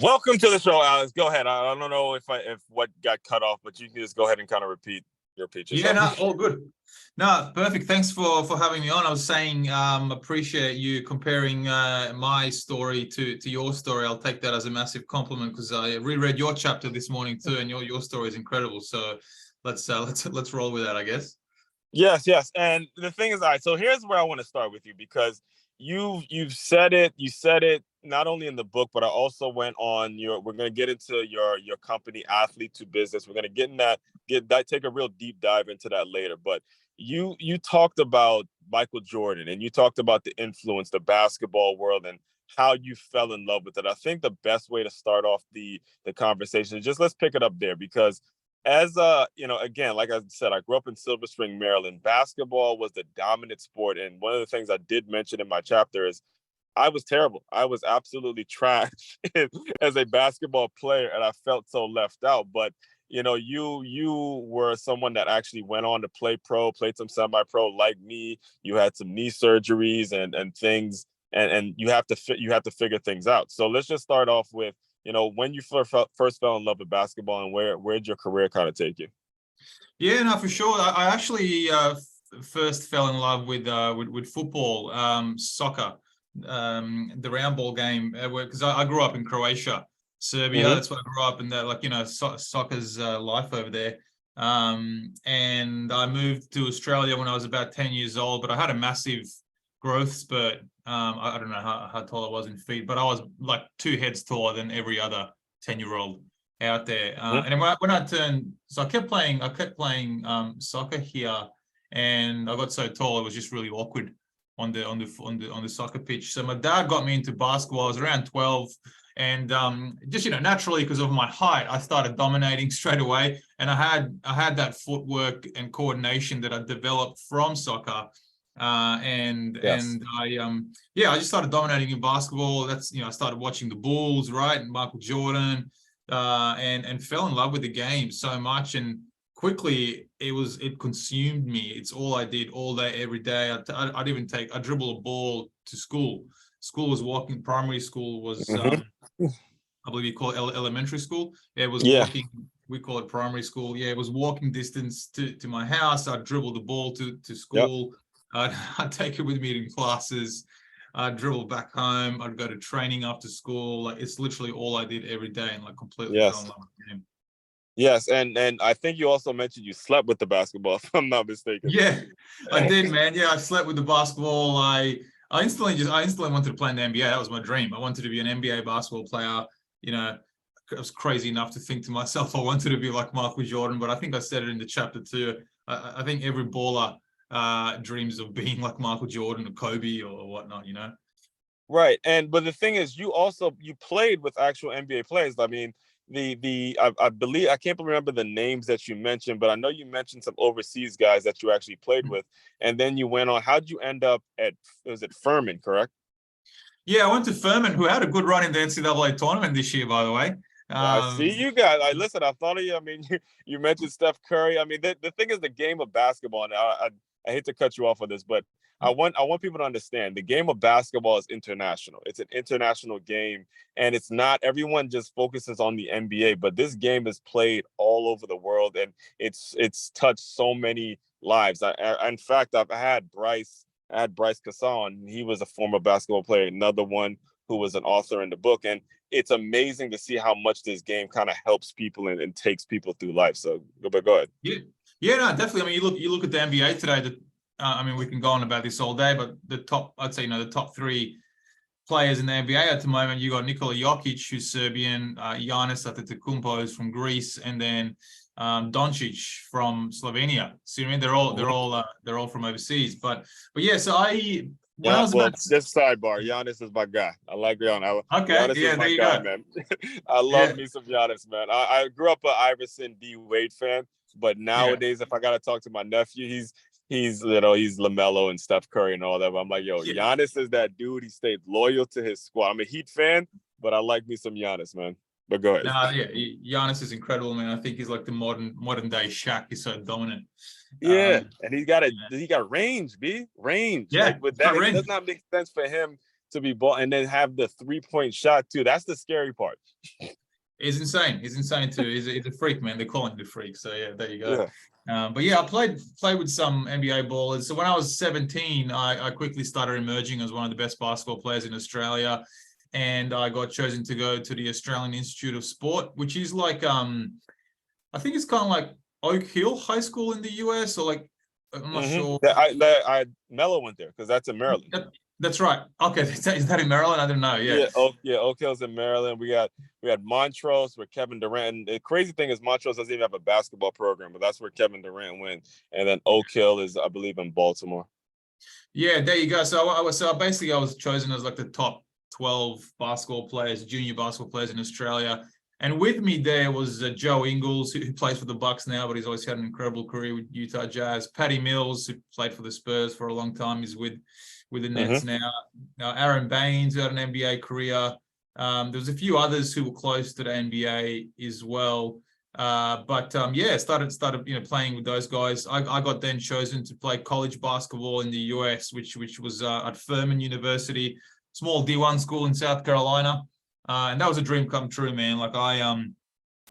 Welcome to the show, Alex. Go ahead. I don't know if what got cut off, but you can just go ahead and kind of repeat Yeah, yourself. no, all good. No, perfect. Thanks for having me on. I was saying, appreciate you comparing my story to your story. I'll take that as a massive compliment because I reread your chapter this morning too, and your story is incredible. So let's roll with that, I guess. Yes. And the thing is, all right, so here's where I want to start with you because you've said it, you said it not only in the book, but I also went on we're gonna get into your company, Athlete to Business. We're gonna take a real deep dive into that later. But you talked about Michael Jordan and you talked about the influence, the basketball world, and how you fell in love with it. I think the best way to start off the conversation is just let's pick it up there because as again, like I said, I grew up in Silver Spring, Maryland. Basketball was the dominant sport. And one of the things I did mention in my chapter is I was terrible. I was absolutely trash as a basketball player, and I felt so left out. But you were someone that actually went on to play pro, played some semi-pro like me. You had some knee surgeries and things, and you have to figure things out. So let's just start off with when you first fell in love with basketball and where'd your career kind of take you? Yeah, no, for sure. I actually first fell in love with football, soccer, the round ball game, because I grew up in Croatia, Serbia. Mm-hmm. That's where I grew up, and soccer's life over there. And I moved to Australia when I was about 10 years old, but I had a massive growth spurt. I don't know how tall I was in feet, but I was like 2 heads taller than every other 10-year-old out there. Mm-hmm. And when I turned, so I kept playing soccer here, and I got so tall it was just really awkward on the soccer pitch. So my dad got me into basketball. I was around 12, and just naturally because of my height, I started dominating straight away, and I had that footwork and coordination that I developed from soccer. Yes. And I just started dominating in basketball. That's I started watching the Bulls, right, and Michael Jordan, and fell in love with the game so much, and quickly it consumed me. It's all I did all day, every day. I'd dribble a ball to school. School was walking. Primary school was Mm-hmm. I believe you call it elementary school. Yeah, it was walking. We call it primary school. Yeah, it was walking distance to my house. I'd dribble the ball to school. Yep. I'd take it with me in classes. I'd dribble back home. I'd go to training after school. Like it's literally all I did every day, and like completely fell in love with the game. Yes, and I think you also mentioned you slept with the basketball, if I'm not mistaken. Yeah, I did, man. Yeah, I slept with the basketball. I instantly wanted to play in the NBA. That was my dream. I wanted to be an NBA basketball player. I was crazy enough to think to myself I wanted to be like Michael Jordan, but I think I said it in the chapter too. I think every baller dreams of being like Michael Jordan or Kobe or whatnot. Right. But the thing is, you played with actual NBA players. I mean, I believe, I can't remember the names that you mentioned, but I know you mentioned some overseas guys that you actually played with, and then you went on. How'd you end up was it Furman, correct? Yeah, I went to Furman, who had a good run in the NCAA tournament this year, by the way. I see you guys. Listen, I thought of you. I mean, you mentioned Steph Curry. I mean, the thing is the game of basketball, and I hate to cut you off on this, but I want people to understand the game of basketball is international. It's an international game, and it's not everyone just focuses on the NBA, but this game is played all over the world, and it's touched so many lives. In fact, I had Bryce Casson. He was a former basketball player, another one who was an author in the book, and it's amazing to see how much this game kind of helps people and takes people through life. So, but go ahead. Yeah, no, definitely. I mean, you look at the NBA today. I mean, we can go on about this all day, but I'd say, the top 3 players in the NBA at the moment, you got Nikola Jokic, who's Serbian, Giannis Antetokounmpo is from Greece, and then Doncic from Slovenia. So I mean, they're all from overseas. But yeah, so just sidebar, Giannis is my guy. I like Giannis. Okay, Giannis yeah, is my there you guy, go. man. I love me some Giannis, man. I grew up an Iverson D Wade fan, but nowadays, if I gotta talk to my nephew, he's LaMelo and Steph Curry and all that. But I'm like, Giannis is that dude. He stayed loyal to his squad. I'm a Heat fan, but I like me some Giannis, man. But go ahead. Yeah, Giannis is incredible, man. I think he's like the modern day Shaq. He's so dominant. Yeah, and he got range, range. Yeah, like with that, range. it does not make sense for him to be ball, and then have the 3-point shot too. That's the scary part. He's insane. He's insane too. He's a freak, man. They call him the freak. So yeah, there you go. Yeah. But yeah, I played with some NBA ballers. So when I was 17, I quickly started emerging as one of the best basketball players in Australia, and I got chosen to go to the Australian Institute of Sport, which is like I think it's kind of like Oak Hill High School in the US, or like I'm not sure. Mello went there because that's in Maryland. That's right. Okay, is that in Maryland? I don't know. Yeah. Oak Hill's in Maryland. We had Montrose where Kevin Durant. And the crazy thing is Montrose doesn't even have a basketball program, but that's where Kevin Durant went. And then Oak Hill is, I believe, in Baltimore. Yeah, there you go. So I was chosen as like the top 12 junior basketball players in Australia. And with me there was Joe Ingles, who plays for the Bucks now, but he's always had an incredible career with Utah Jazz. Patty Mills, who played for the Spurs for a long time, is with the Nets now. Aaron Baines, who had an NBA career. There was a few others who were close to the NBA as well. Started playing with those guys. I got then chosen to play college basketball in the US, which was at Furman University, small D1 school in South Carolina. And that was a dream come true, man. Like I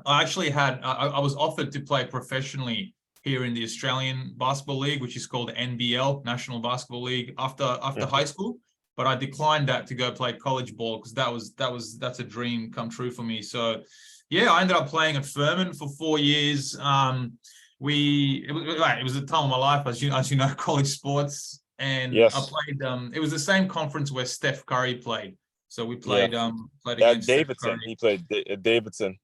actually I was offered to play professionally here in the Australian Basketball League, which is called NBL, National Basketball League, after high school. But I declined that to go play college ball because that's a dream come true for me. So yeah, I ended up playing at Furman for 4 years. It was a time of my life, as you know, college sports. And yes. I played it was the same conference where Steph Curry played. So we played played against Davidson. He played Davidson.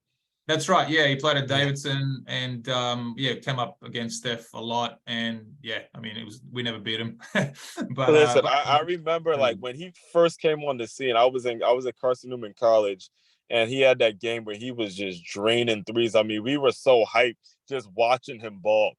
That's right. Yeah, he played at Davidson, and came up against Steph a lot. And yeah, I mean, we never beat him. But listen, I remember like when he first came on the scene. I was at Carson Newman College, and he had that game where he was just draining threes. I mean, we were so hyped just watching him ball.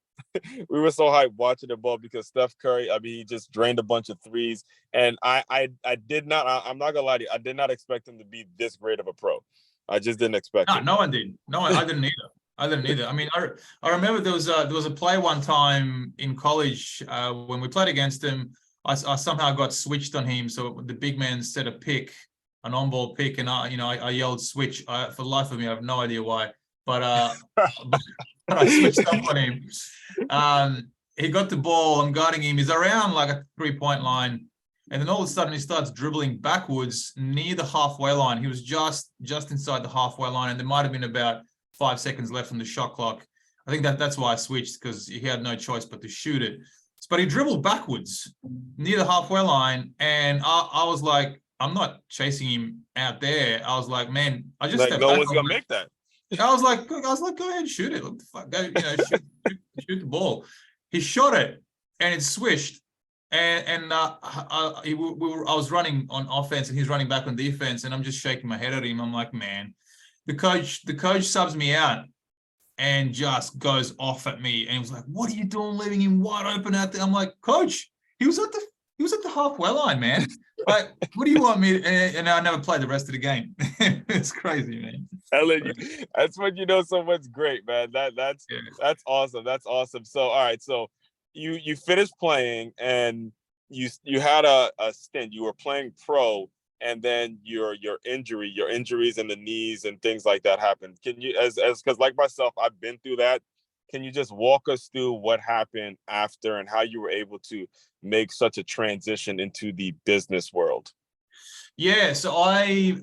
We were so hyped watching the ball because Steph Curry, I mean, he just drained a bunch of threes. And I did not, I'm not gonna lie to you, I did not expect him to be this great of a pro. I just didn't expect it. No one did. I didn't either. I mean, I remember there was a play one time in college when we played against him. I somehow got switched on him. So the big man set a pick, an on-ball pick, and I yelled switch. For the life of me, I have no idea why. But I switched up on him. He got the ball. I'm guarding him. He's around like a 3-point line. And then all of a sudden he starts dribbling backwards near the halfway line. He was just inside the halfway line, and there might have been about 5 seconds left on the shot clock. I think that's why I switched, because he had no choice but to shoot it. But he dribbled backwards near the halfway line, and I was like, I'm not chasing him out there. I was like, man, I just stepped no back. one's gonna make that. I was like, go ahead, shoot it. What the fuck? Go, shoot the ball. He shot it, and it swished. And I was running on offense, and he's running back on defense, and I'm just shaking my head at him. I'm like, man, the coach subs me out and just goes off at me, and he was like, "What are you doing, leaving him wide open out there?" I'm like, "Coach, he was at the halfway line, man. Like, what do you want me?" And I never played the rest of the game. It's crazy, man. That's when you know someone's great, man. That's awesome. That's awesome. So all right, so you finished playing, and you had a stint. You were playing pro, and then your injuries in the knees and things like that happened. Can you, as because like myself, I've been through that. Can you just walk us through what happened after and how you were able to make such a transition into the business world? Yeah, so I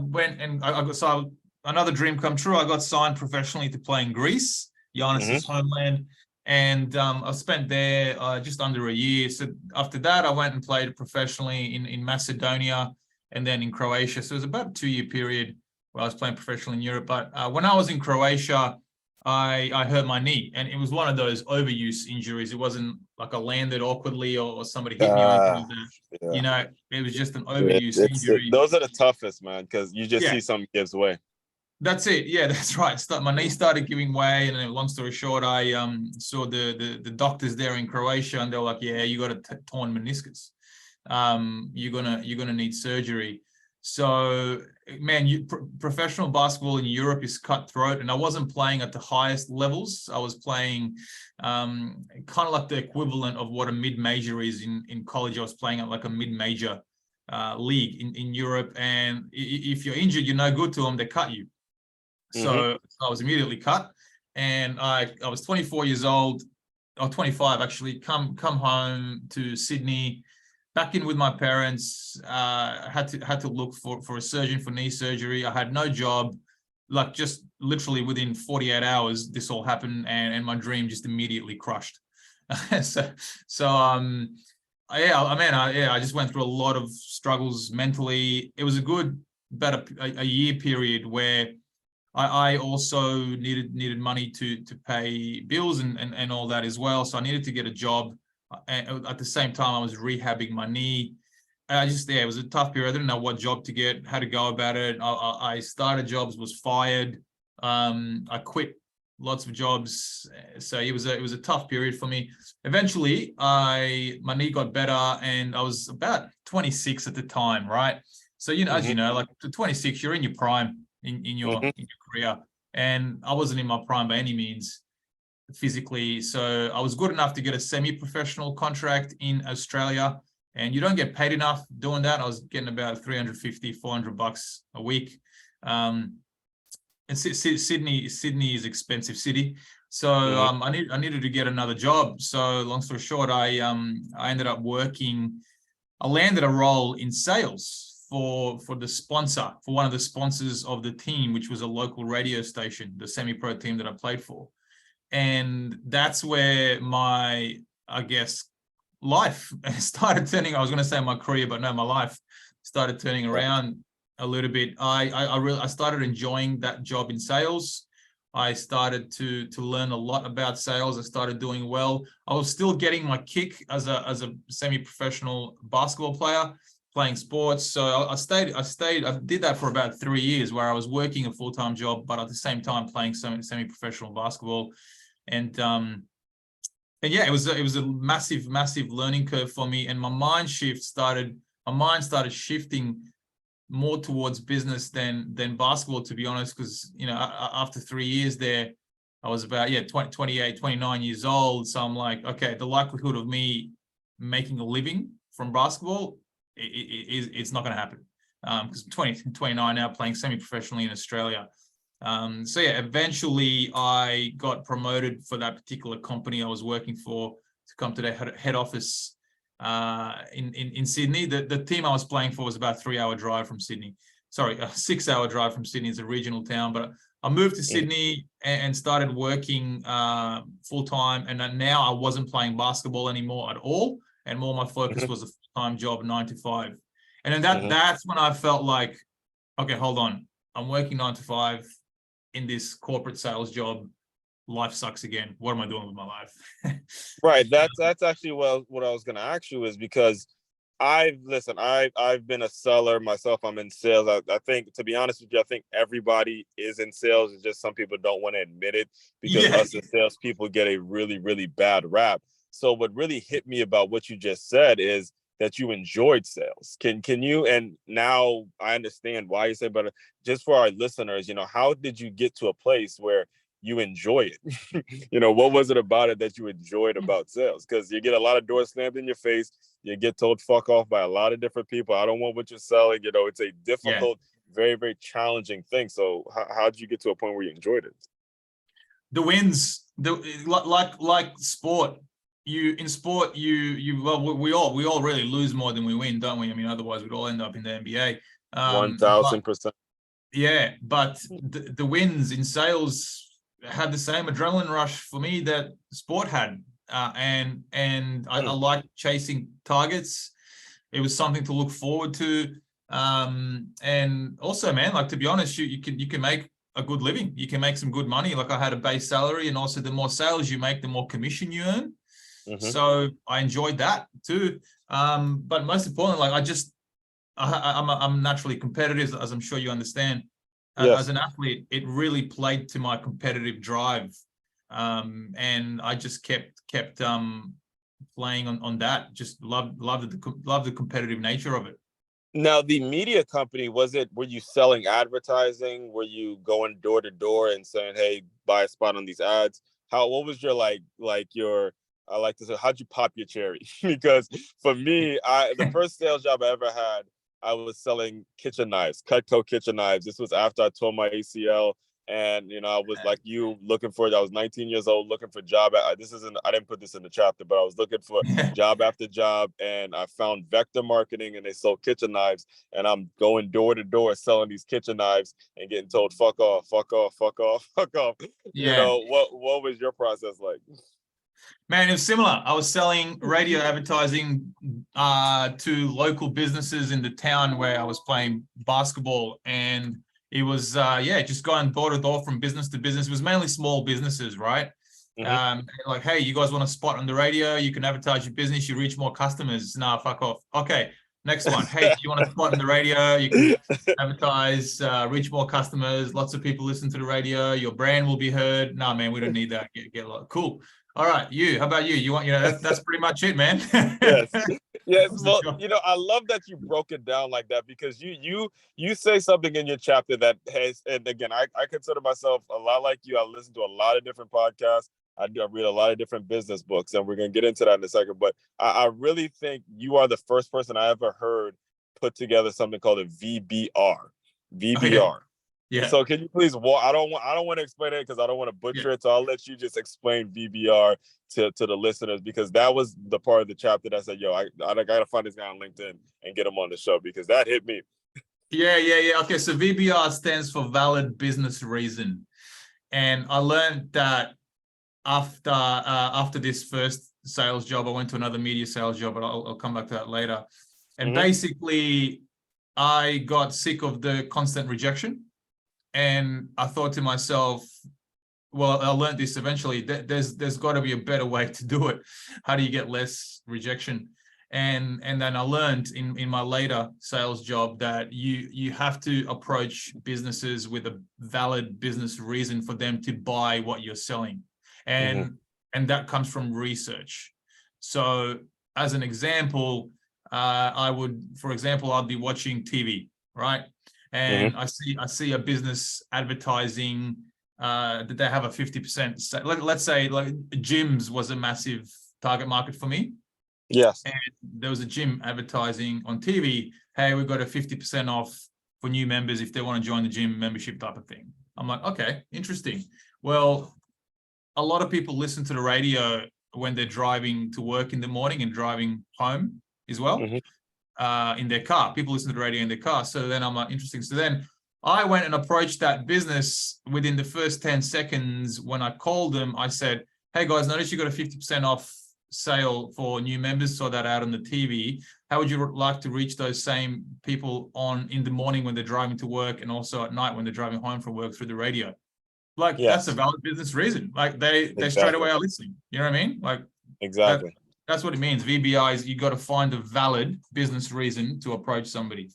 went and I got another dream come true. I got signed professionally to play in Greece, Giannis's homeland. And I spent there just under a year. So after that, I went and played professionally in Macedonia and then in Croatia. So it was about a 2-year period where I was playing professionally in Europe. But when I was in Croatia, I hurt my knee, and it was one of those overuse injuries. It wasn't like I landed awkwardly or somebody hit me or anything like that. Yeah. You know, it was just an overuse injury. Those are the toughest, man, because you just see something gives way. That's it. Yeah, that's right. My knee started giving way, and then, long story short, I saw the doctors there in Croatia, and they were like, "Yeah, you got a torn meniscus. You're gonna need surgery." So, man, professional basketball in Europe is cutthroat, and I wasn't playing at the highest levels. I was playing kind of like the equivalent of what a mid-major is in college. I was playing at like a mid-major league in Europe, and if you're injured, you're no good to them. They cut you. So I was immediately cut, and I was 24 years old, or 25 actually. Come home to Sydney, back in with my parents. Had to look for a surgeon for knee surgery. I had no job. Like, just literally within 48 hours, this all happened, and my dream just immediately crushed. I just went through a lot of struggles mentally. It was about a year period where I also needed money to pay bills and all that as well. So I needed to get a job. At the same time, I was rehabbing my knee. It was a tough period. I didn't know what job to get, how to go about it. I started jobs, was fired. I quit lots of jobs. So it was a tough period for me. Eventually, my knee got better, and I was about 26 at the time, right? So, as you know, like to 26, you're in your prime in your career, and I wasn't in my prime by any means physically. So I was good enough to get a semi-professional contract in Australia, and you don't get paid enough doing that. I was getting about 350, 400 bucks a week. And Sydney is expensive city. So I needed to get another job. So long story short, I ended up working. I landed a role in sales for the sponsor, for one of the sponsors of the team, which was a local radio station, the semi-pro team that I played for. And that's where my, I guess, life started turning. I was going to say my career, but no, my life started turning around a little bit. I started enjoying that job in sales. I started to learn a lot about sales. I started doing well. I was still getting my kick as a semi-professional basketball player, playing sports. So I did that for about 3 years, where I was working a full-time job, but at the same time playing semi-professional basketball. And yeah, it was a massive learning curve for me. And my mind started shifting more towards business than basketball, to be honest, because after 3 years there, I was about 28, 29 years old. So I'm like, okay, the likelihood of me making a living from basketball, it's not going to happen, because I'm 29 now, playing semi-professionally in Australia. So yeah, eventually I got promoted for that particular company I was working for to come to their head office in Sydney. The team I was playing for was about a 3-hour drive from Sydney. Sorry, a 6-hour drive from Sydney. It's a regional town, but I moved to Sydney and started working full time. And now I wasn't playing basketball anymore at all, and more my focus was a full-time job, 9 to 5. And then that's when I felt like, okay, hold on, I'm working 9 to 5 in this corporate sales job. Life sucks again. What am I doing with my life? Right. That's actually what I was going to ask you, is because I've been a seller myself. I'm in sales. I think, to be honest with you, I think everybody is in sales. It's just some people don't want to admit it, because us as salespeople get a really, really bad rap. So what really hit me about what you just said is that you enjoyed sales. Can you, and now I understand why you said, but just for our listeners, how did you get to a place where you enjoy it? What was it about it that you enjoyed about sales? Because you get a lot of doors slammed in your face. You get told fuck off by a lot of different people. I don't want what you're selling. It's a difficult, very, very challenging thing. So how did you get to a point where you enjoyed it? The wins, like sport. In sport, we all really lose more than we win, don't we? I mean, otherwise we'd all end up in the NBA. 1000%. Yeah, but the wins in sales had the same adrenaline rush for me that sport had, and I like chasing targets. It was something to look forward to, and also, man, like, to be honest, you can make a good living. You can make some good money. Like, I had a base salary, and also the more sales you make, the more commission you earn. So I enjoyed that too. But most importantly, like, I'm naturally competitive, as I'm sure you understand. As an athlete, it really played to my competitive drive, and I just kept playing on that. Just loved the competitive nature of it. Now, the media company, were you selling advertising? Were you going door to door and saying, hey, buy a spot on these ads? What was your I like to say, how'd you pop your cherry? Because for me, the first sales job I ever had, I was selling kitchen knives, Cutco kitchen knives. This was after I tore my ACL. And I was like you, looking for. I was 19 years old, looking for job. This isn't. I didn't put this in the chapter, but I was looking for job after job, and I found Vector Marketing, and they sold kitchen knives. And I'm going door to door selling these kitchen knives and getting told, "Fuck off, fuck off, fuck off, fuck off." Yeah. What was your process like? Man, it was similar. I was selling radio advertising to local businesses in the town where I was playing basketball, and it was just going door to door from business to business. It was mainly small businesses, right? Like, hey, you guys want a spot on the radio? You can advertise your business. You reach more customers. Nah, fuck off. Okay, next one. Hey, you want a spot on the radio? You can advertise, reach more customers. Lots of people listen to the radio. Your brand will be heard. Nah, man, we don't need that. Get a lot. Cool. All right, you. How about you? You want, that's pretty much it, man. Yes. Well, I love that you broke it down like that, because you say something in your chapter that has, and again, I consider myself a lot like you. I listen to a lot of different podcasts. I read a lot of different business books, and we're gonna get into that in a second. But I really think you are the first person I ever heard put together something called a VBR. VBR. Oh, yeah. So can you please walk? I don't want to explain it because I don't want to butcher it. So I'll let you just explain VBR to the listeners, because that was the part of the chapter that said, "Yo, I gotta find this guy on LinkedIn and get him on the show," because that hit me. Yeah. Okay, so VBR stands for valid business reason, and I learned that after this first sales job. I went to another media sales job, but I'll come back to that later. And basically, I got sick of the constant rejection. And I thought to myself, well, I learned this eventually. There's got to be a better way to do it. How do you get less rejection? And then I learned in my later sales job that you have to approach businesses with a valid business reason for them to buy what you're selling. And that comes from research. So as an example, I'd be watching TV, right? And I see a business advertising that they have a 50%. Let's say like gyms was a massive target market for me. Yes. And there was a gym advertising on TV. Hey, we've got a 50% off for new members if they want to join the gym membership type of thing. I'm like, okay, interesting. Well, a lot of people listen to the radio when they're driving to work in the morning and driving home as well. In their car. People listen to the radio in their car. So then I'm like, interesting. So then I went and approached that business within the first 10 seconds. When I called them, I said, hey guys, notice you got a 50% off sale for new members. Saw that out on the TV. How would you like to reach those same people in the morning when they're driving to work, and also at night when they're driving home from work through the radio? Like, that's a valid business reason. Like they straight away are listening. You know what I mean? Like, exactly. That's what it means. VBI is you got to find a valid business reason to approach somebody.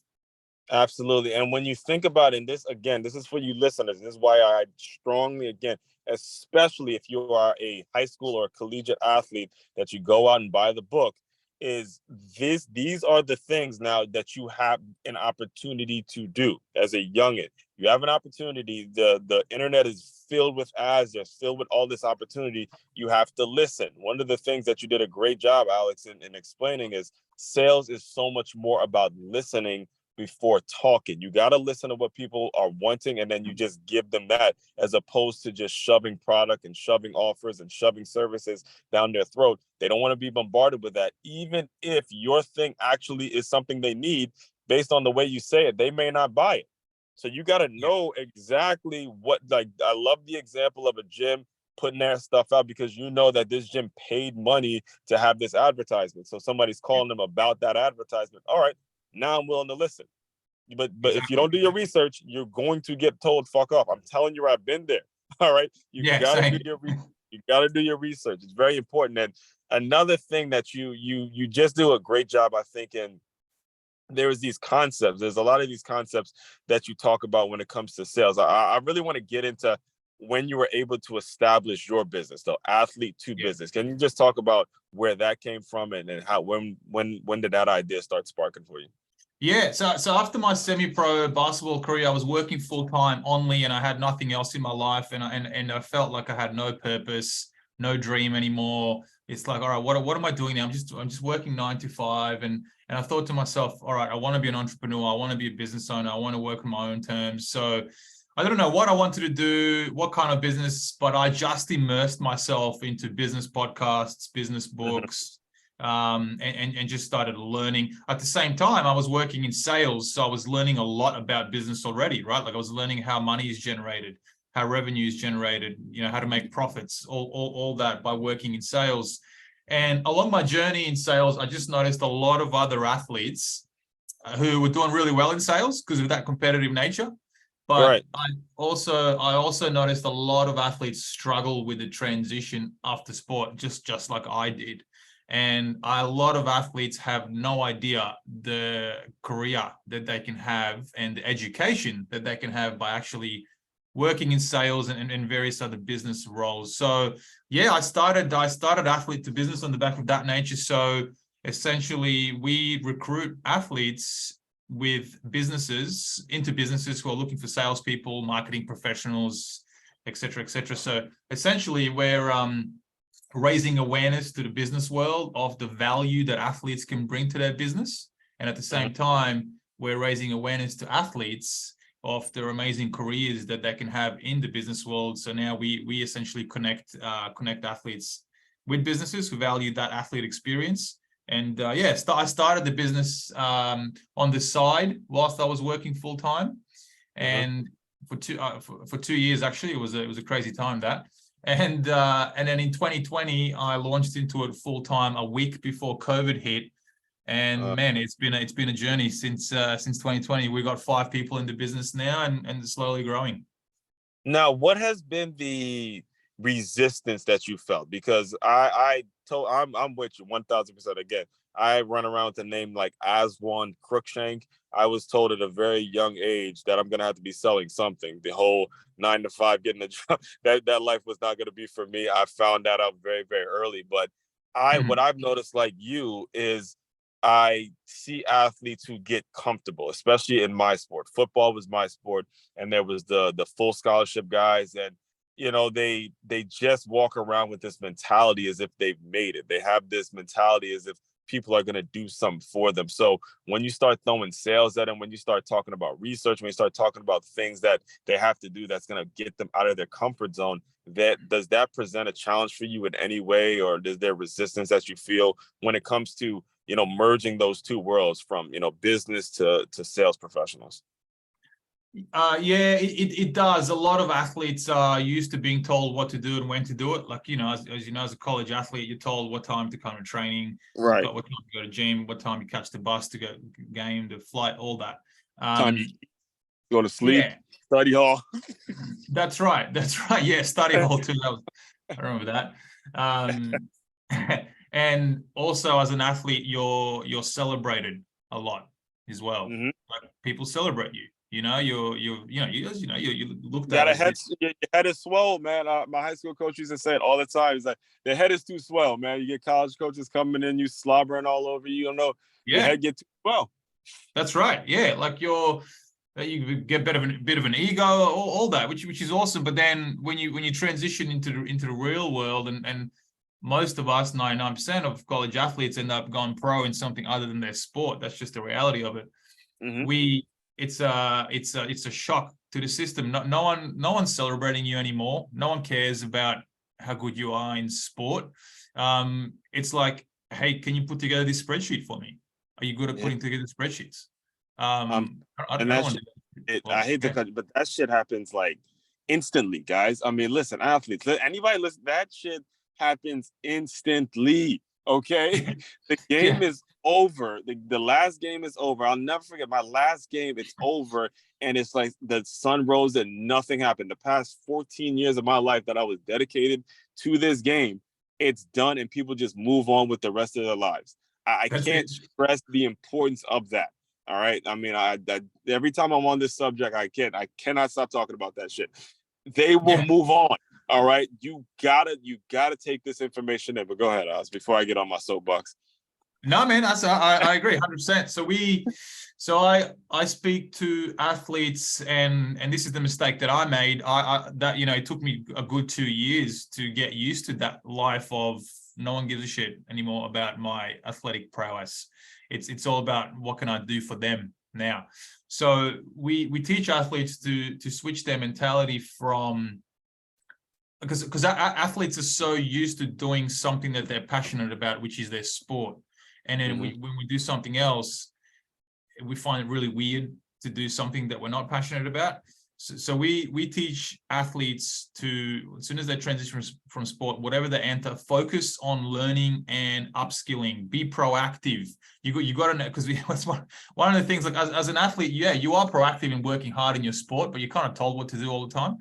Absolutely. And when you think about it, and this is for you listeners, this is why I strongly, again, especially if you are a high school or a collegiate athlete, that you go out and buy the book, these are the things now that you have an opportunity to do as a youngin. You have an opportunity. The internet is filled with ads. They're filled with all this opportunity. You have to listen. One of the things that you did a great job, Alex, in explaining is sales is so much more about listening before talking. You got to listen to what people are wanting, and then you just give them that, as opposed to just shoving product and shoving offers and shoving services down their throat. They don't want to be bombarded with that. Even if your thing actually is something they need, based on the way you say it, they may not buy it. So you got to know exactly what, like, I love the example of a gym putting their stuff out, because you know that this gym paid money to have this advertisement. So somebody's calling them about that advertisement. All right, now I'm willing to listen. But if you don't do your research, you're going to get told, fuck off. I'm telling you, I've been there. All right. You gotta do your research. It's very important. And another thing that you just do a great job, I think, in there's these concepts. There's a lot of these concepts that you talk about when it comes to sales. I really want to get into when you were able to establish your business, the athlete to business. Can you just talk about where that came from, and how when did that idea start sparking for you? Yeah, so after my semi-pro basketball career, I was working full-time only, and I had nothing else in my life, and I felt like I had no purpose, no dream anymore. It's like, all right, what am I doing now? I'm just working 9 to 5. And I thought to myself, all right, I want to be an entrepreneur. I want to be a business owner. I want to work on my own terms. So I don't know what I wanted to do, what kind of business, but I just immersed myself into business podcasts, business books, and just started learning. At the same time, I was working in sales, so I was learning a lot about business already, right? Like I was learning how money is generated, how revenue is generated, how to make profits, all that by working in sales. And along my journey in sales, I just noticed a lot of other athletes who were doing really well in sales because of that competitive nature. But Right. I also noticed a lot of athletes struggle with the transition after sport, just like I did. And a lot of athletes have no idea the career that they can have and the education that they can have by actually working in sales and various other business roles. So yeah, I started athlete to business on the back of that nature. So essentially we recruit athletes into businesses who are looking for salespeople, marketing professionals, et cetera, et cetera. So essentially we're raising awareness to the business world of the value that athletes can bring to their business. And at the same time, we're raising awareness to athletes of their amazing careers that they can have in the business world. So now we essentially connect athletes with businesses who value that athlete experience. And I started the business on the side whilst I was working full time, and for 2 years actually, it was a crazy time that. And then in 2020, I launched into it full time a week before COVID hit. And man, it's been a journey since 2020. We've got 5 people in the business now, and slowly growing. Now, what has been the resistance that you felt? Because I'm with you 1000%. Again, I run around with a name like Aswand Cruickshank. I was told at a very young age that I'm gonna have to be selling something. The whole 9 to 5 getting a job, that life was not gonna be for me. I found that out very, very early. But what I've noticed, like you, is I see athletes who get comfortable, especially in my sport. Football was my sport, and there was the full scholarship guys, and they just walk around with this mentality as if they've made it. They have this mentality as if people are going to do something for them. So when you start throwing sales at them, when you start talking about research, when you start talking about things that they have to do that's going to get them out of their comfort zone, does that present a challenge for you in any way, or is there resistance that you feel when it comes to merging those two worlds from business to sales professionals? Yeah, it does. A lot of athletes are used to being told what to do and when to do it. Like, as you know, as a college athlete, you're told what time to come to training, Right. what time to go to gym, what time you catch the bus to go game, the flight, all that. Time you go to sleep, Yeah, study hall. that's right. Yeah, study hall too. I remember that. And also as an athlete, you're celebrated a lot as well. Like people celebrate you. You looked at Got a as head. this. Your head is swell, man. My high school coach used to say it all the time. He's like, the head is too swell, man. You get college coaches coming in, you slobbering all over you. You don't know. Yeah, your head get too swell. that's right. Yeah, like you get a bit of an ego, all that, which is awesome. But then when you transition into the real world, and most of us, 99% of college athletes end up going pro in something other than their sport. That's just the reality of it. It's a shock to the system. No one's celebrating you anymore. No one cares about how good you are in sport. It's like, hey, can you put together this spreadsheet for me? Are you good at putting together spreadsheets? I hate to cut you, but that shit happens like instantly, guys. I mean, listen, athletes, anybody listen, that shit happens instantly. Okay. The game is over. The last game is over. I'll never forget my last game. It's over. And it's like the sun rose and nothing happened. The past 14 years of my life that I was dedicated to this game, it's done, and people just move on with the rest of their lives. I can't stress the importance of that. All right. I mean, every time I'm on this subject, I cannot stop talking about that shit. They will move on. All right. You gotta take this information in. But go ahead, Oz, before I get on my soapbox. No, man, I agree 100%. So I speak to athletes, and this is the mistake that I made. That it took me a good 2 years to get used to that life of no one gives a shit anymore about my athletic prowess. It's all about what can I do for them now. So we teach athletes to switch their mentality from, because athletes are so used to doing something that they're passionate about, which is their sport. And then when we do something else, we find it really weird to do something that we're not passionate about. So we teach athletes to, as soon as they transition from sport, whatever they enter, focus on learning and upskilling. Be proactive. You got to know, because that's one of the things. Like as an athlete, yeah, you are proactive in working hard in your sport, but you're kind of told what to do all the time.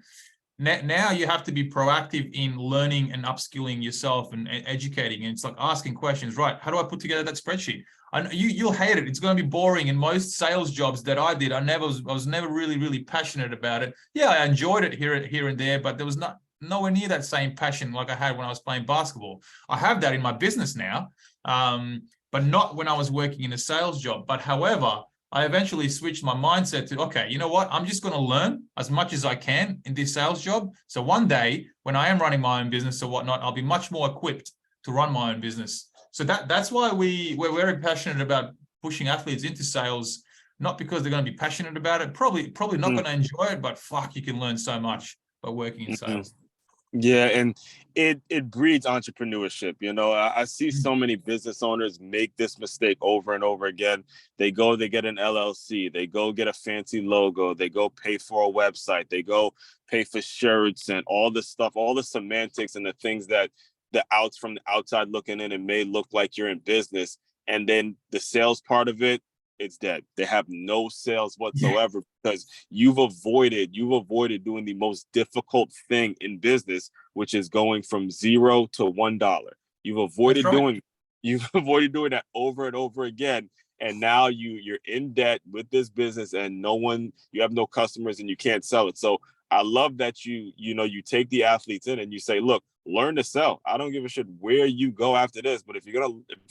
Now you have to be proactive in learning and upskilling yourself and educating. And it's like asking questions, right? How do I put together that spreadsheet? You'll hate it. It's going to be boring. And most sales jobs that I did, I was never really passionate about it. Yeah, I enjoyed it here and there, but there was nowhere near that same passion like I had when I was playing basketball. I have that in my business now, but not when I was working in a sales job. But however, I eventually switched my mindset to, okay, you know what? I'm just going to learn as much as I can in this sales job. So one day when I am running my own business or whatnot, I'll be much more equipped to run my own business. So that's why we're very passionate about pushing athletes into sales, not because they're going to be passionate about it, probably not going to enjoy it, but fuck, you can learn so much by working in sales. Yeah, and it breeds entrepreneurship. I see so many business owners make this mistake over and over again. They get an LLC, they go get a fancy logo, they go pay for a website, they go pay for shirts and all the stuff, all the semantics and the things that from the outside looking in, it may look like you're in business. And then the sales part of it, it's dead. They have no sales whatsoever because you've avoided doing the most difficult thing in business, which is going from $0 to $1. You've avoided doing that over and over again. And now you're in debt with this business and you have no customers and you can't sell it. So I love that you take the athletes in and you say, look, learn to sell. I don't give a shit where you go after this, but if you're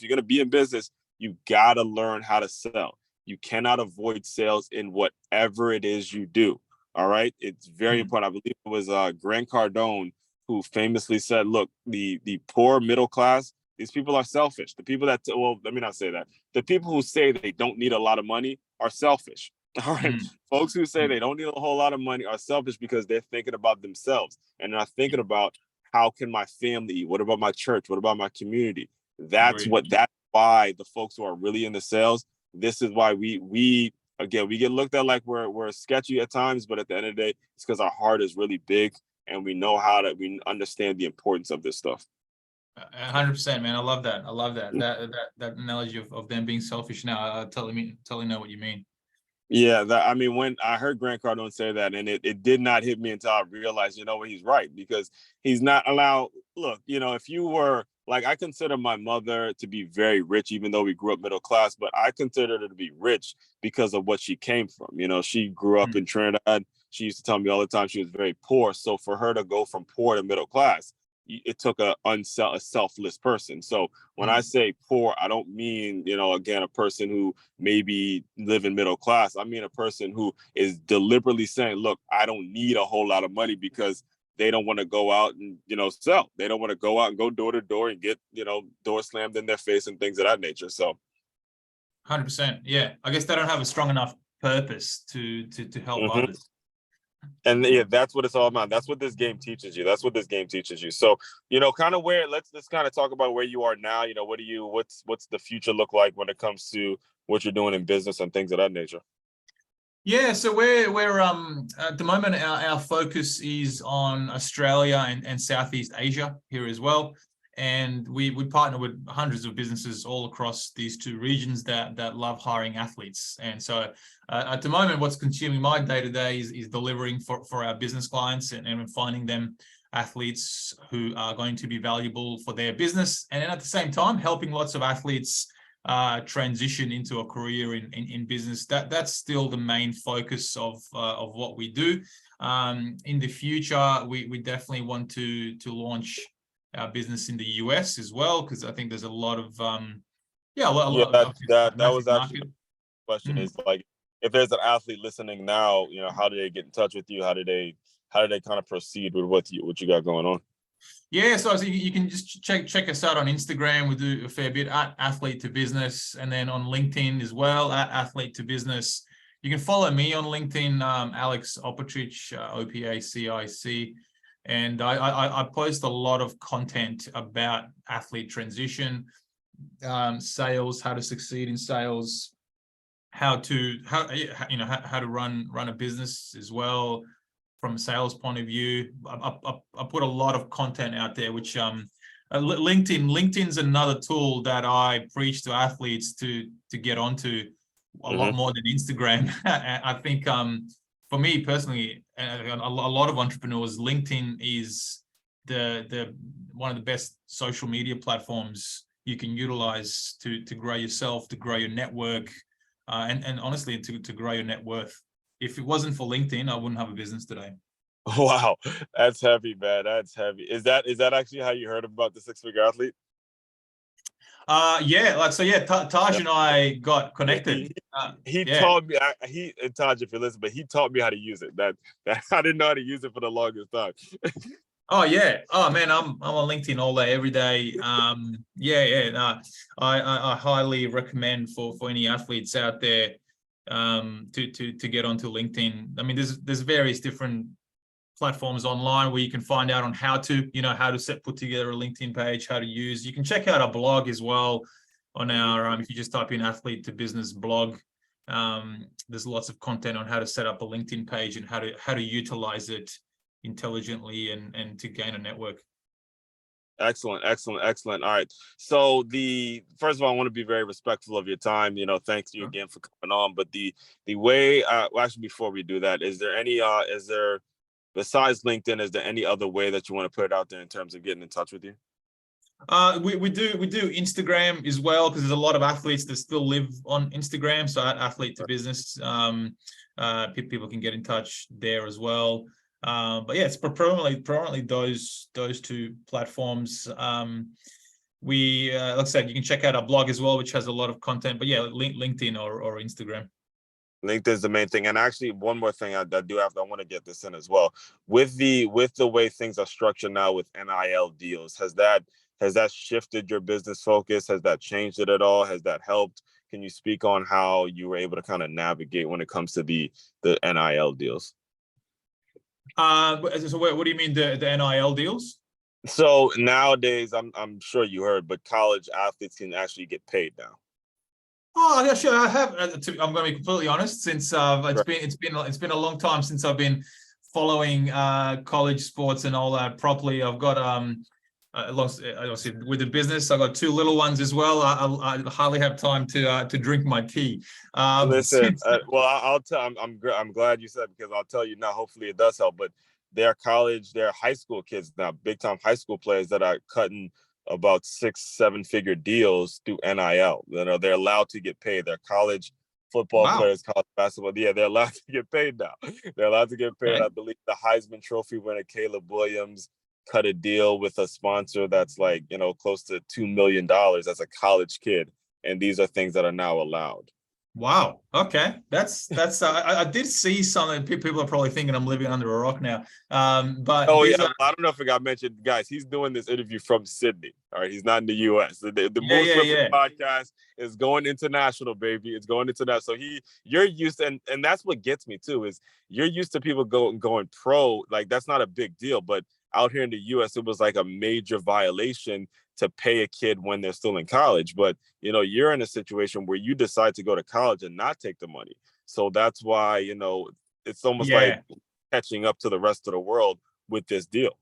gonna be in business, you gotta learn how to sell. You cannot avoid sales in whatever it is you do. All right. It's very important. I believe it was Grant Cardone who famously said, look, the poor middle class, these people are selfish. The people let me not say that. The people who say they don't need a lot of money are selfish. All right. Folks who say they don't need a whole lot of money are selfish because they're thinking about themselves and not thinking about how can my family eat? What about my church? What about my community? That's why the folks who are really into sales, this is why we get looked at like we're sketchy at times, but at the end of the day, it's because our heart is really big and we understand the importance of this stuff. 100%, man. I love that. That analogy of them being selfish. Now I totally know what you mean. Yeah, when I heard Grant Cardone say that, and it did not hit me until I realized, he's right, because he's not allowed. Look, if you were like, I consider my mother to be very rich, even though we grew up middle class, but I consider her to be rich because of what she came from. She grew up in Trinidad. She used to tell me all the time she was very poor. So for her to go from poor to middle class, it took a selfless person. So when I say poor, I don't mean, again, a person who maybe live in middle class. I mean a person who is deliberately saying, look, I don't need a whole lot of money because they don't want to go out and, sell. They don't want to go out and go door to door and get, door slammed in their face and things of that nature. So 100%. Yeah. I guess they don't have a strong enough purpose to help others. And yeah, that's what it's all about. That's what this game teaches you. So, kind of let's kind of talk about where you are now. What's the future look like when it comes to what you're doing in business and things of that nature? Yeah, so we're at the moment our focus is on Australia and Southeast Asia here as well. And we partner with hundreds of businesses all across these two regions that love hiring athletes. And so at the moment, what's consuming my day-to-day is delivering for our business clients and finding them athletes who are going to be valuable for their business. And then at the same time, helping lots of athletes transition into a career in business. That's still the main focus of what we do. In the future, we definitely want to launch our business in the US as well, because I think there's a lot of Yeah, Yeah, a that was massive actually market. question Mm. is like, if there's an athlete listening now, how do they get in touch with you? How do they kind of proceed with what you got going on? Yeah, so you can just check us out on Instagram. We do a fair bit at Athlete to Business, and then on LinkedIn as well at Athlete to Business. You can follow me on LinkedIn, Alex Opacic, OPACIC, and I post a lot of content about athlete transition, sales, how to succeed in sales, how to run a business as well from a sales point of view. I put a lot of content out there, which LinkedIn's another tool that I preach to athletes to get onto a lot more than Instagram. I think for me personally, a lot of entrepreneurs, LinkedIn is the one of the best social media platforms you can utilize to grow yourself, to grow your network, and honestly to grow your net worth. If it wasn't for LinkedIn, I wouldn't have a business today. Wow, that's heavy, man. That's heavy. Is that actually how you heard about the six-figure athlete? Yeah, Taj Yeah. and I got Yeah, connected. he Yeah. taught me. Taj, if you listen, but he taught me how to use it. That I didn't know how to use it for the longest time. Oh yeah. Oh man, I'm on LinkedIn all day, every day. No, I highly recommend for any athletes out there to get onto LinkedIn. I mean, there's various different platforms online where you can find out on how to put together a LinkedIn page, how to use. You can check out our blog as well on our if you just type in Athlete to Business blog. There's lots of content on how to set up a LinkedIn page and how to utilize it intelligently and to gain a network. Excellent, excellent, excellent. All right. So first of all, I want to be very respectful of your time. Thanks to you again for coming on. But the way, well, actually, before we do that, is there besides LinkedIn, is there any other way that you want to put it out there in terms of getting in touch with you? We do Instagram as well, because there's a lot of athletes that still live on Instagram. So at Athlete to Business, people can get in touch there as well. But yeah, it's predominantly those two platforms. Like I said, you can check out our blog as well, which has a lot of content. But yeah, LinkedIn or Instagram. LinkedIn is the main thing. And actually, one more thing I want to get this in as well. With the way things are structured now with NIL deals, has that shifted your business focus? Has that changed it at all? Has that helped? Can you speak on how you were able to kind of navigate when it comes to the NIL deals? So what do you mean the NIL deals? So nowadays, I'm sure you heard, but college athletes can actually get paid now. Oh yeah, sure. I have. I'm going to be completely honest. Since it's been a long time since I've been following college sports and all that properly. I've got obviously with the business, I've got two little ones as well. I hardly have time to drink my tea. Listen, well, I'll tell. I'm glad you said, because I'll tell you now. Hopefully, it does help. But they're high school kids now, big time high school players that are cutting about 6-7 figure deals through NIL. They're allowed to get paid. They're college football players, college basketball. Yeah, they're allowed to get paid now. They're allowed to get paid. Okay. I believe the Heisman Trophy winner Caleb Williams cut a deal with a sponsor that's like, close to $2 million as a college kid. And these are things that are now allowed. Wow. Okay. That's I did see something. People are probably thinking I'm living under a rock now. But I don't know if it got mentioned, guys. He's doing this interview from Sydney. All right, he's not in the U.S. The podcast is going international, baby. It's going international. So you're used to, and that's what gets me too, is you're used to people going pro. Like, that's not a big deal, but out here in the U.S., it was like a major violation to pay a kid when they're still in college. But you're in a situation where you decide to go to college and not take the money. So that's why it's almost like catching up to the rest of the world with this deal.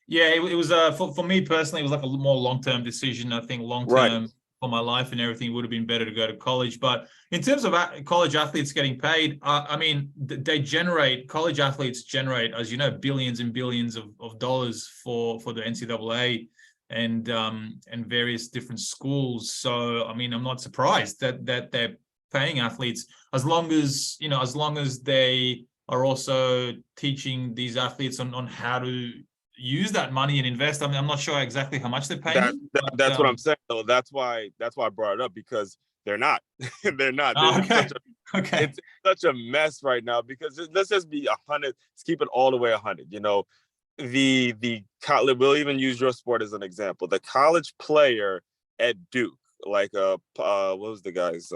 Yeah, it was for me personally, it was like a more long-term decision. I think long-term for my life and everything, would have been better to go to college. But in terms of college athletes getting paid, I mean, college athletes generate, as you know, billions and billions of dollars for the NCAA and various different schools. So I mean, I'm not surprised that they're paying athletes, as long as they are also teaching these athletes on how to use that money and invest. I mean, I'm not sure exactly how much they're paying That, him, that but that's what I'm saying. So that's why I brought it up, because they're not. They're not. oh, It's okay, such a okay, it's such a mess right now, because let's just be 100. Let's keep it all the way 100. The college. We'll even use your sport as an example. The college player at Duke, like what was the guy's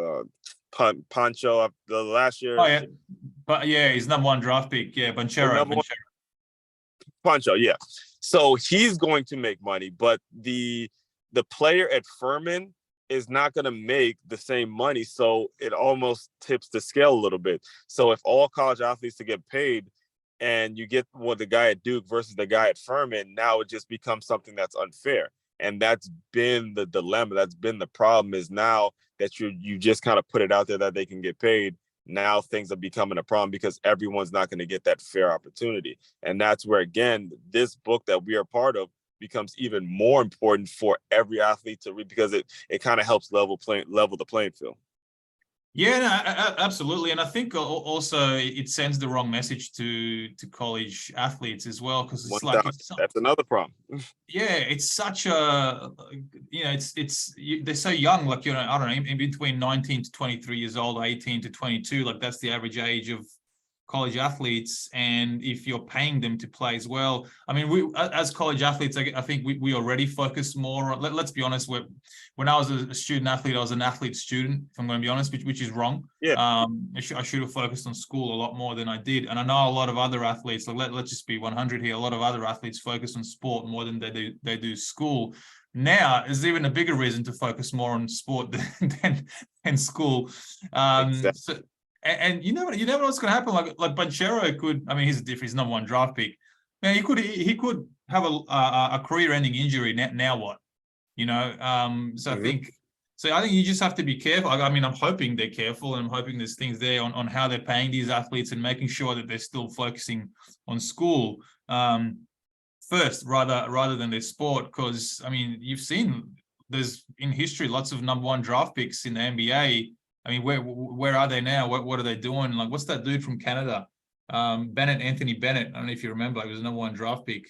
Pancho the last oh year, yeah, but yeah, he's number one draft pick. Yeah, the Banchero. number one Pancho, yeah. So he's going to make money, but the player at Furman is not going to make the same money. So it almost tips the scale a little bit. So if all college athletes to get paid, and you get the guy at Duke versus the guy at Furman, now it just becomes something that's unfair. And that's been the dilemma. That's been the problem, is now that you just kind of put it out there that they can get paid. Now things are becoming a problem, because everyone's not going to get that fair opportunity. And that's where, again, this book that we are part of becomes even more important for every athlete to read, because it kind of helps level the playing field. Yeah, no, absolutely, and I think also it sends the wrong message to college athletes as well, because it's like That's another problem. yeah, it's such a they're so young, like I don't know, in between 19 to 23 years old, 18 to 22, like that's the average age of college athletes. And if you're paying them to play as well, I mean, we as college athletes, I think we already focus more on, let's be honest, when I was a student athlete, I was an athlete student, if I'm going to be honest, which is wrong. Yeah. I should have focused on school a lot more than I did. And I know a lot of other athletes, like let's just be 100 here, a lot of other athletes focus on sport more than they do school. Now is even a bigger reason to focus more on sport than school. Exactly. So, and you never know what's going to happen. Like Banchero could, I mean, he's number one draft pick. Man, he could have a career-ending injury. Now what? So I think you just have to be careful. I mean, I'm hoping they're careful, and I'm hoping there's things there on how they're paying these athletes and making sure that they're still focusing on school first, rather than their sport. Because I mean, you've seen there's in history lots of number one draft picks in the NBA. I mean, where are they now? What are they doing? Like, what's that dude from Canada? Anthony Bennett. I don't know if you remember. He was a number one draft pick.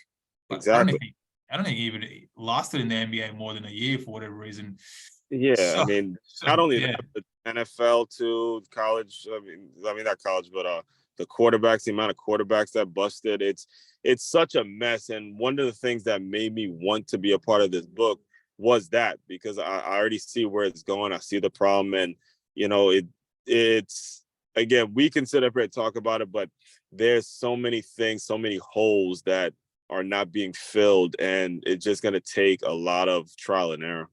But Exactly. I don't think he even lasted in the NBA more than a year for whatever reason. Yeah, I mean, not only yeah. that, but NFL to college. I mean not college, but the quarterbacks, the amount of quarterbacks that busted. It's such a mess. And one of the things that made me want to be a part of this book was that, because I already see where it's going. I see the problem, and it's again, we can sit up here and talk about it, but there's so many things, so many holes that are not being filled, and it's just going to take a lot of trial and error.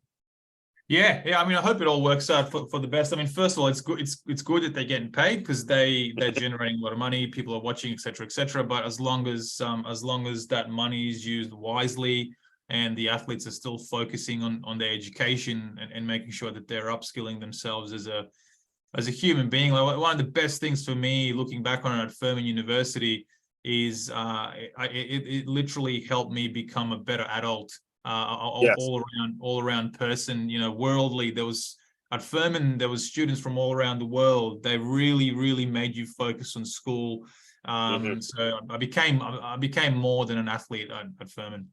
Yeah. I mean, I hope it all works out for the best. I mean, first of all, it's good. It's good that they're getting paid, because they're generating a lot of money. People are watching, et cetera, et cetera. But as long as that money is used wisely, and the athletes are still focusing on their education and making sure that they're upskilling themselves as a human being. Like, one of the best things for me, looking back on it at Furman University, is it literally helped me become a better adult. Yes. all around person, worldly. At Furman, there was students from all around the world. They really made you focus on school. So I became more than an athlete at Furman.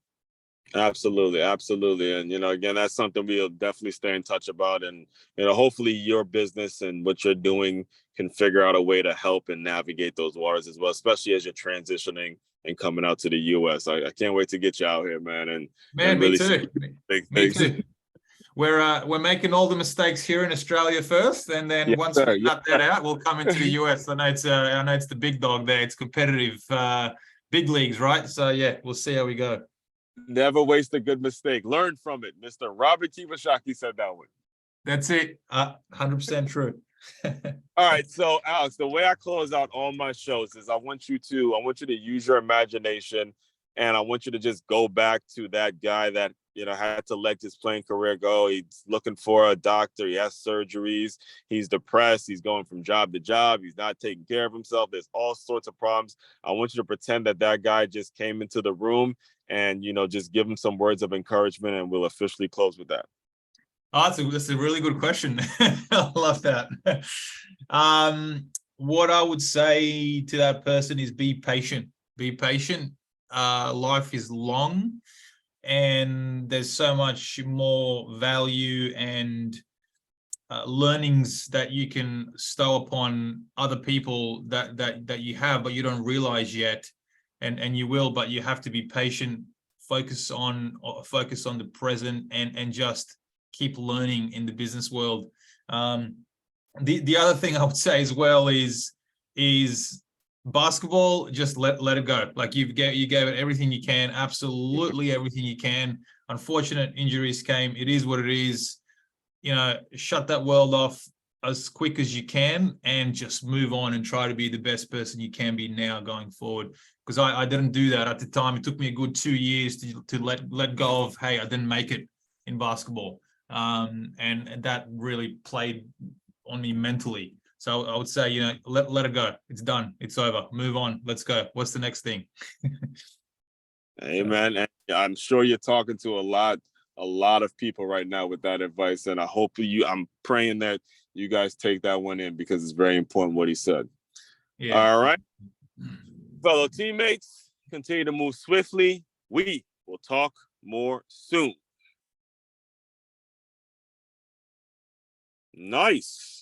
Absolutely. And again, that's something we'll definitely stay in touch about. And hopefully your business and what you're doing can figure out a way to help and navigate those waters as well, especially as you're transitioning and coming out to the US. I can't wait to get you out here, man. And Me really too. big Me things. too. We're making all the mistakes here in Australia first, and then Yes, once sir. we cut that out, we'll come into the US. I know it's the big dog there. It's competitive, big leagues, right? So yeah, we'll see how we go. Never waste a good mistake. Learn from it. Mr. Robert Kiyosaki said that one. That's it. 100% true. All right, so Alex, the way I close out all my shows is I want you to use your imagination, and I want you to just go back to that guy that had to let his playing career go. He's looking for a doctor. He has surgeries. He's depressed. He's going from job to job. He's not taking care of himself. There's all sorts of problems. I want you to pretend that guy just came into the room, and just give him some words of encouragement, and we'll officially close with that. Oh, that's a really good question. I love that. What I would say to that person is be patient. Be patient. life is long, and there's so much more value and learnings that you can stow upon other people that you have, but you don't realize yet, and you will, but you have to be patient, focus on the present, and just keep learning in the business world. The other thing I would say as well is basketball, just let it go. Like you gave it everything you can, absolutely everything you can. Unfortunate injuries came. It is what it is. Shut that world off as quick as you can and just move on and try to be the best person you can be now going forward. Because I didn't do that at the time. It took me a good 2 years to let go of, hey, I didn't make it in basketball. And that really played on me mentally. So I would say, let it go. It's done. It's over. Move on. Let's go. What's the next thing? Hey, man, and I'm sure you're talking to a lot of people right now with that advice, and I'm praying that you guys take that one in, because it's very important what he said. Yeah. All right, fellow teammates, continue to move swiftly. We will talk more soon. Nice.